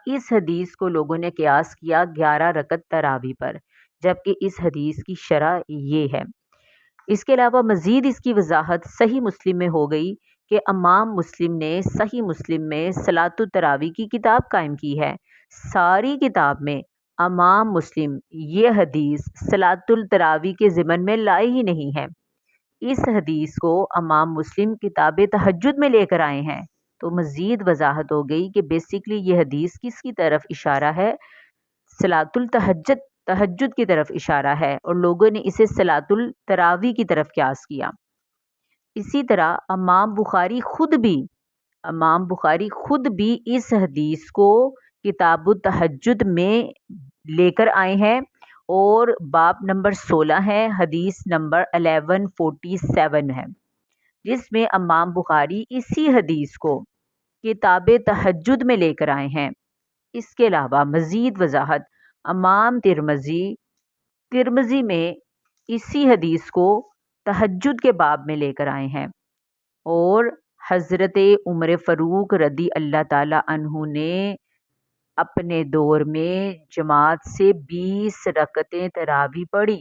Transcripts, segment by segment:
اس حدیث کو لوگوں نے قیاس کیا 11 رکعت تراویح پر، جبکہ اس حدیث کی شرح یہ ہے۔ اس کے علاوہ مزید اس کی وضاحت صحیح مسلم میں ہو گئی کہ امام مسلم نے صحیح مسلم میں صلاۃ التراویح کی کتاب قائم کی ہے۔ ساری کتاب میں امام مسلم یہ حدیث صلاۃ التراویح کے ضمن میں لائے ہی نہیں ہے۔ اس حدیث کو امام مسلم کتاب تہجد میں لے کر آئے ہیں، تو مزید وضاحت ہو گئی کہ بیسیکلی یہ حدیث کس کی طرف اشارہ ہے؟ صلاۃ التہجد، تہجد کی طرف اشارہ ہے، اور لوگوں نے اسے صلاۃ التراویح کی طرف قیاس کیا۔ اسی طرح امام بخاری خود بھی اس حدیث کو کتاب التہجد میں لے کر آئے ہیں، اور باب نمبر 16 ہے، حدیث نمبر 1147 ہے، جس میں امام بخاری اسی حدیث کو کتاب تہجد میں لے کر آئے ہیں۔ اس کے علاوہ مزید وضاحت امام ترمذی میں اسی حدیث کو تہجد کے باب میں لے کر آئے ہیں، اور حضرت عمر فاروق رضی اللہ تعالی عنہ نے اپنے دور میں جماعت سے 20 رکعتیں تراویح پڑھی،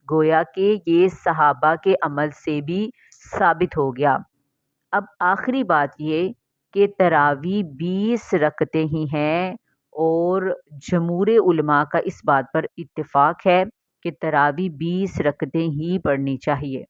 گویا کہ یہ صحابہ کے عمل سے بھی ثابت ہو گیا۔ اب آخری بات یہ کہ تراویح 20 رکعتیں ہی ہیں، اور جمہور علماء کا اس بات پر اتفاق ہے کہ تراویح 20 رکعتیں ہی پڑھنی چاہیے۔